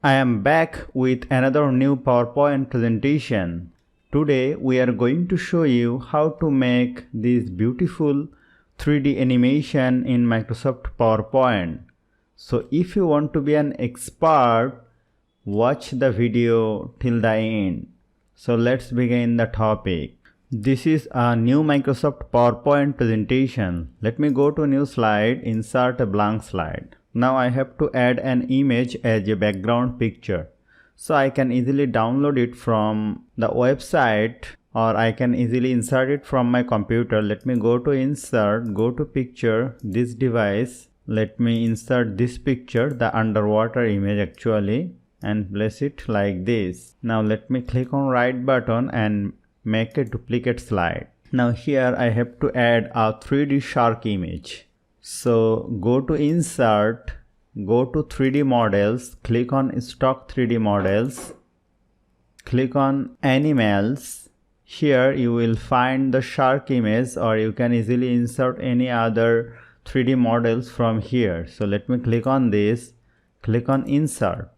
I am back with another new PowerPoint presentation. Today we are going to show you how to make this beautiful 3D animation in Microsoft PowerPoint. So if you want to be an expert, watch the video till the end. So let's begin the topic. This is a new Microsoft PowerPoint presentation. Let me go to new slide, insert a blank slide. Now I have to add an image as a background picture. So I can easily download it from the website, or I can easily insert it from my computer. Let me go to insert, go to picture, this device. Let me insert this picture, the underwater image actually, and place it like this. Now let me click on right button and make a duplicate slide. Now here I have to add a 3D shark image. So go to insert, go to 3D models, click on stock 3D models, click on animals. Here you will find the shark image, or you can easily insert any other 3D models from here. So let me click on this, click on insert.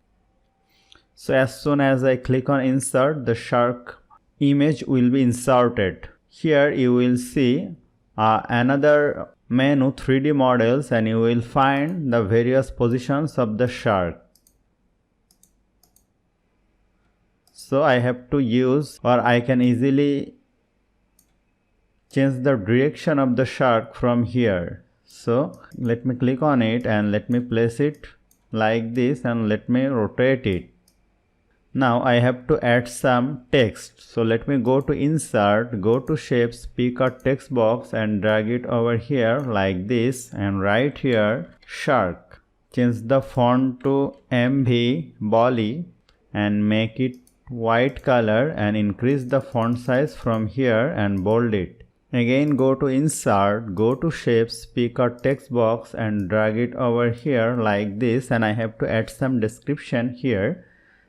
So as soon as I click on insert, the shark image will be inserted. Here you will see another menu 3D models, and you will find the various positions of the shark. So I have to use, or I can easily change the direction of the shark from here. So let me click on it and let me place it like this, and let me rotate it. Now I have to add some text. So let me go to insert, go to shapes, pick a text box and drag it over here like this, and write here shark. Change the font to MV Bolly and make it white color, and increase the font size from here and bold it. Again go to insert, go to shapes, pick a text box and drag it over here like this, and I have to add some description here.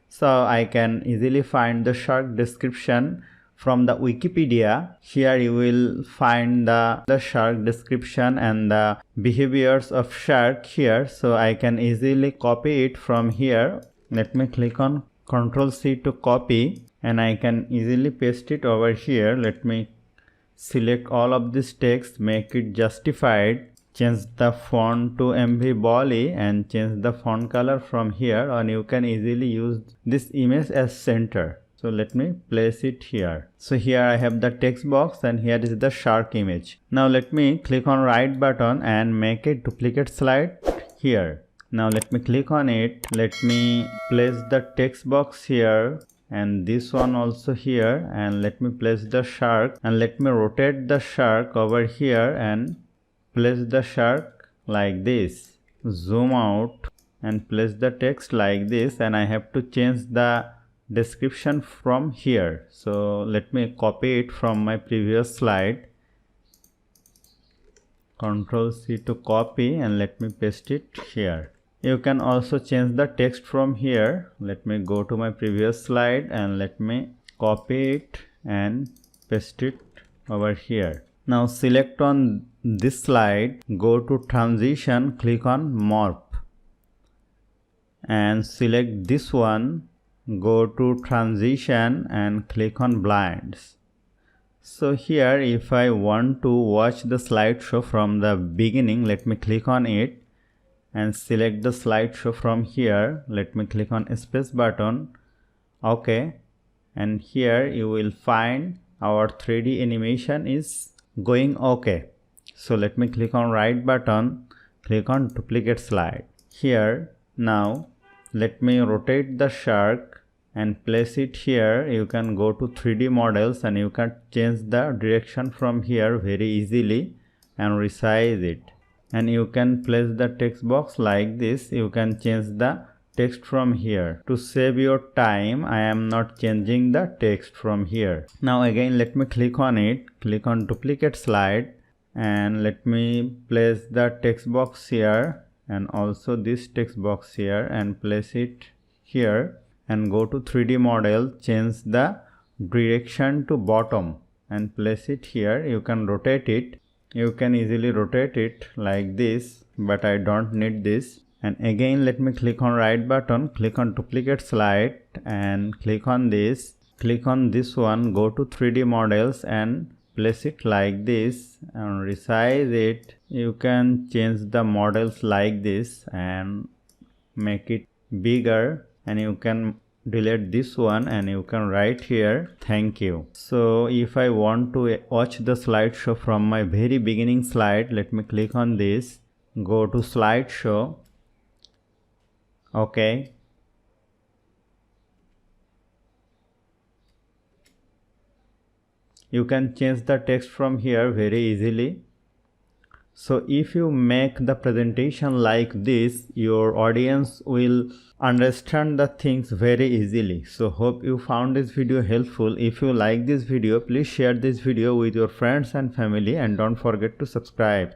So I can easily find the shark description from the Wikipedia. Here you will find the shark description and the behaviors of shark here. So I can easily copy it from here. Let me click on Ctrl C to copy, and I can easily paste it over here. Let me select all of this text, make it justified, change the font to MV Bolly and change the font color from here, and you can easily use this image as center. So let me place it here. So here I have the text box, and here is the shark image. Now let me click on right button and make a duplicate slide here. Now let me click on it. Let me place the text box here, and this one also here, and let me place the shark, and let me rotate the shark over here and place the shark like this. Zoom out and place the text like this, and I have to change the description from here. So let me copy it from my previous slide. Ctrl C to copy, and let me paste it here. You can also change the text from here. Let me go to my previous slide and let me copy it and paste it over here. Now select on this slide, go to transition, click on morph, and select this one, go to transition and click on blinds. So here if I want to watch the slideshow from the beginning, let me click on it and select the slideshow from here. Let me click on space button. Okay, and here you will find our 3D animation is going okay. So let me click on right button, click on duplicate slide. Here now let me rotate the shark and place it here. You can go to 3D models and you can change the direction from here very easily and resize it. And you can place the text box like this. You can change the text from here. To save your time, I am not changing the text from here. Now again let me click on it, click on duplicate slide, and let me place the text box here and also this text box here and place it here, and go to 3D model, change the direction to bottom and place it here. You can rotate it. You can easily rotate it like this, but I don't need this. And again let me click on right button, click on duplicate slide and click on this. Click on this one, go to 3D models and place it like this and resize it. You can change the models like this and make it bigger, and you can delete this one and you can write here thank you. So if I want to watch the slideshow from my very beginning slide, let me click on this, go to slideshow. Okay, you can change the text from here very easily. So if you make the presentation like this, your audience will understand the things very easily. So hope you found this video helpful. If you like this video, please share this video with your friends and family and don't forget to subscribe.